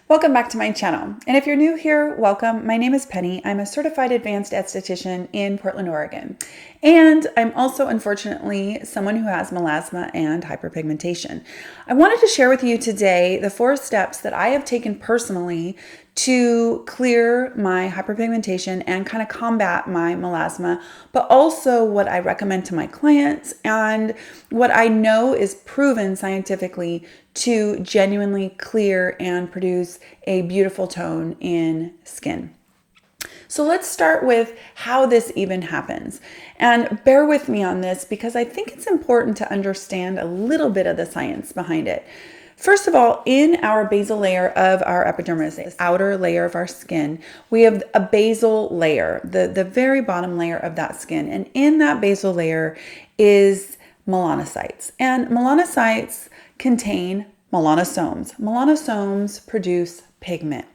Welcome back to my channel. And if you're new here, welcome. My name is Penny. I'm a certified advanced esthetician in Portland, Oregon. And I'm also, unfortunately, someone who has melasma and hyperpigmentation. I wanted to share with you today the 4 steps that I have taken personally to clear my hyperpigmentation and kind of combat my melasma, but also what I recommend to my clients and what I know is proven scientifically to genuinely clear and produce a beautiful tone in skin. So let's start with how this even happens. And bear with me on this because I think it's important to understand a little bit of the science behind it. First of all, in our basal layer of our epidermis, this outer layer of our skin, we have a basal layer, the very bottom layer of that skin. And in that basal layer is melanocytes. And melanocytes contain melanosomes. Melanosomes produce pigment.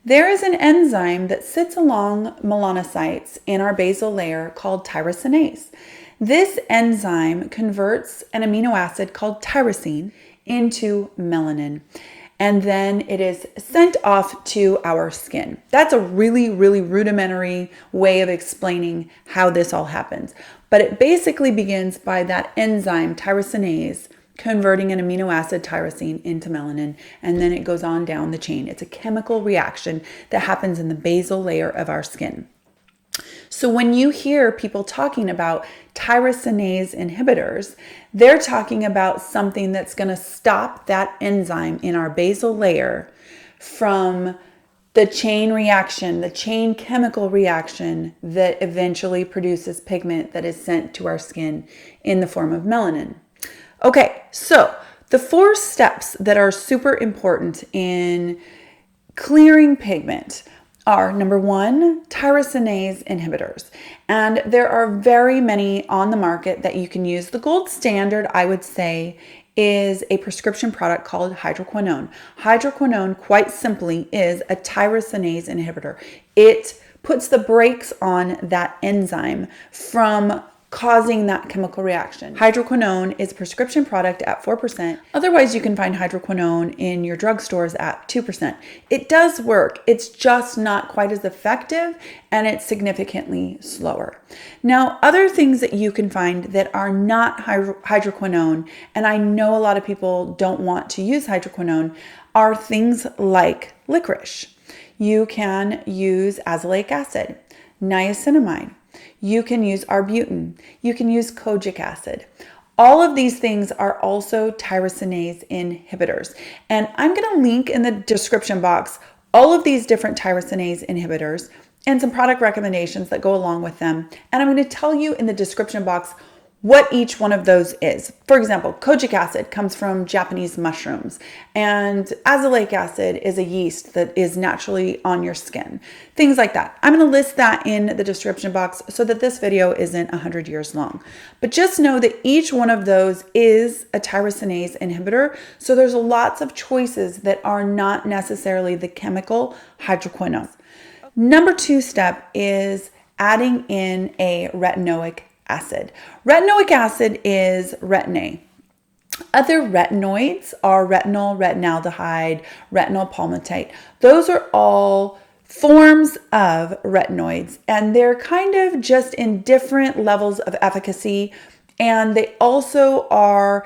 There is an enzyme that sits along melanocytes in our basal layer called tyrosinase. This enzyme converts an amino acid called tyrosine into melanin, and then it is sent off to our skin. That's a really rudimentary way of explaining how this all happens. But it basically begins by that enzyme, tyrosinase, converting an amino acid, tyrosine, into melanin, and then it goes on down the chain. It's a chemical reaction that happens in the basal layer of our skin. So when you hear people talking about tyrosinase inhibitors, they're talking about something that's going to stop that enzyme in our basal layer from the chain reaction, the chain chemical reaction that eventually produces pigment that is sent to our skin in the form of melanin. Okay, so the 4 steps that are super important in clearing pigment are, number 1, tyrosinase inhibitors. And there are very many on the market that you can use. The gold standard, I would say, is a prescription product called Hydroquinone. Hydroquinone, quite simply, is a tyrosinase inhibitor. It puts the brakes on that enzyme from causing that chemical reaction. Hydroquinone is a prescription product at 4%. Otherwise, you can find hydroquinone in your drugstores at 2%. It does work. It's just not quite as effective and it's significantly slower. Now, other things that you can find that are not hydroquinone, and I know a lot of people don't want to use hydroquinone, are things like licorice. You can use azelaic acid, niacinamide. You can use arbutin. You can use kojic acid. All of these things are also tyrosinase inhibitors. And I'm going to link in the description box all of these different tyrosinase inhibitors and some product recommendations that go along with them. And I'm going to tell you in the description box what each one of those is. For example, kojic acid comes from Japanese mushrooms, and azelaic acid is a yeast that is naturally on your skin. Things like that. I'm going to list that in the description box so that this video isn't 100 years long. But just know that each one of those is a tyrosinase inhibitor, so there's lots of choices that are not necessarily the chemical hydroquinone. Number 2 step is adding in a retinoic acid. Retinoic acid is Retin-a. Other retinoids are retinol, retinaldehyde, retinol palmitate. Those are all forms of retinoids, and they're kind of just in different levels of efficacy, and they also are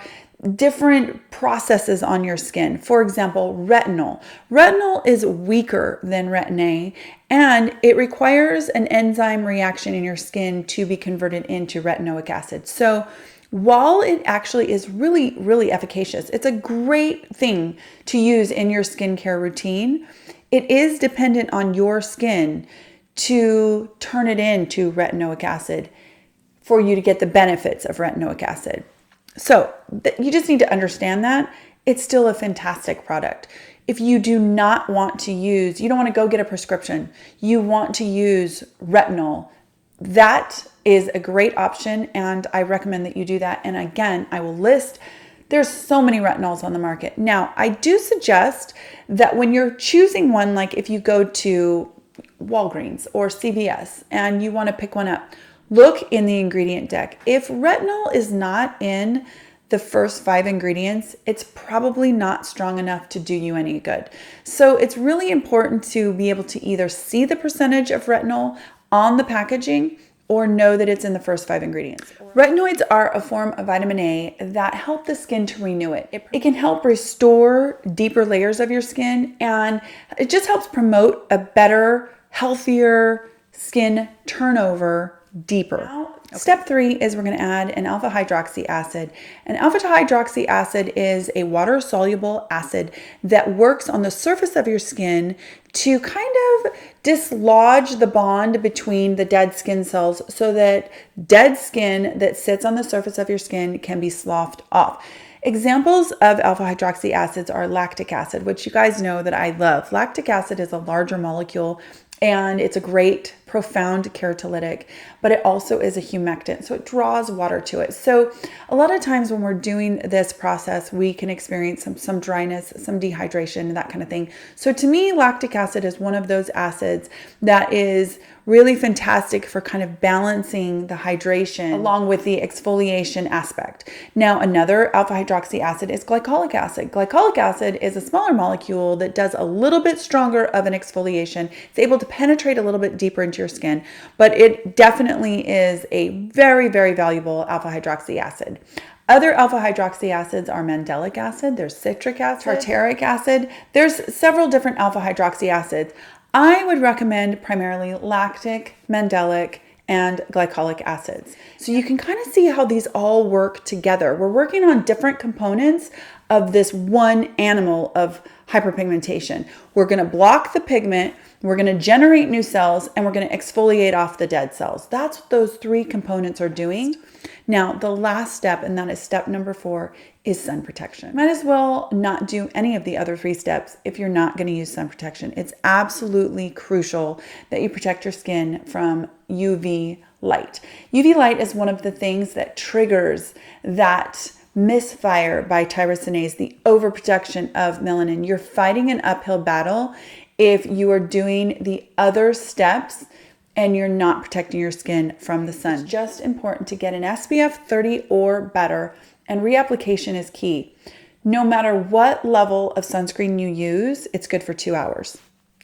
different processes on your skin. For example, retinol. Retinol is weaker than Retin-a, and it requires an enzyme reaction in your skin to be converted into retinoic acid. So while it actually is really efficacious, it's a great thing to use in your skincare routine, it is dependent on your skin to turn it into retinoic acid for you to get the benefits of retinoic acid. So you just need to understand that it's still a fantastic product. If you do not want to use, you don't want to go get a prescription, you want to use retinol, that is a great option, and I recommend that you do that. And again, I will list, there's so many retinols on the market. Now, I do suggest that when you're choosing one, like if you go to Walgreens or CVS and you want to pick one up, look in the ingredient deck. If retinol is not in the first 5 ingredients, it's probably not strong enough to do you any good. So it's really important to be able to either see the percentage of retinol on the packaging or know that it's in the first 5 ingredients. Retinoids are a form of vitamin A that help the skin to renew it. It can help restore deeper layers of your skin, and it just helps promote a better, healthier skin turnover deeper. Step 3 is we're going to add an alpha hydroxy acid. An alpha hydroxy acid is a water-soluble acid that works on the surface of your skin to kind of dislodge the bond between the dead skin cells so that dead skin that sits on the surface of your skin can be sloughed off. Examples of alpha hydroxy acids are lactic acid, which you guys know that I love. Lactic acid is a larger molecule and it's a great, profound keratolytic, but it also is a humectant, so it draws water to it. So a lot of times when we're doing this process, we can experience some dryness, some dehydration, and that kind of thing. So to me, lactic acid is one of those acids that is really fantastic for kind of balancing the hydration along with the exfoliation aspect. Now, another alpha hydroxy acid is glycolic acid. Glycolic acid is a smaller molecule that does a little bit stronger of an exfoliation. It's able to penetrate a little bit deeper into your skin, but it definitely is a very, very valuable alpha hydroxy acid. Other alpha hydroxy acids are mandelic acid, there's citric acid, tartaric acid. There's several different alpha hydroxy acids. I would recommend primarily lactic, mandelic, and glycolic acids. So you can kind of see how these all work together. We're working on different components of this one animal of hyperpigmentation. We're going to block the pigment, we're going to generate new cells, and we're going to exfoliate off the dead cells. That's what those 3 components are doing. Now, the last step, and that is step number 4, is sun protection. Might as well not do any of the other 3 steps if you're not going to use sun protection. It's absolutely crucial that you protect your skin from UV light. UV light is one of the things that triggers that misfire by tyrosinase, the overproduction of melanin. You're fighting an uphill battle if you are doing the other steps and you're not protecting your skin from the sun. It's just important to get an SPF 30 or better, and reapplication is key. No matter what level of sunscreen you use, it's good for 2 hours.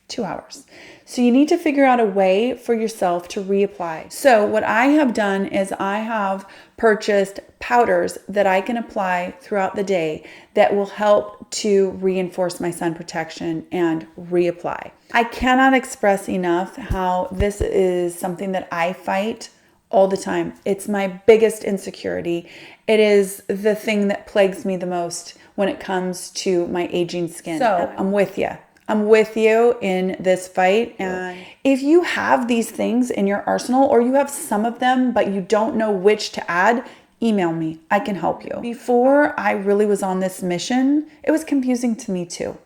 2 hours. So you need to figure out a way for yourself to reapply. So what I have done is I have purchased powders that I can apply throughout the day that will help to reinforce my sun protection and reapply. I cannot express enough how this is something that I fight all the time. It's my biggest insecurity. It is the thing that plagues me the most when it comes to my aging skin. So I'm with you. I'm with you in this fight. And if you have these things in your arsenal, or you have some of them, but you don't know which to add, email me. I can help you. Before I really was on this mission, it was confusing to me too.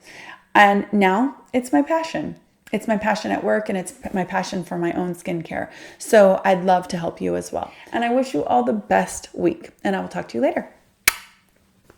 And now it's my passion. It's my passion at work, and it's my passion for my own skincare. So I'd love to help you as well. And I wish you all the best week, and I will talk to you later.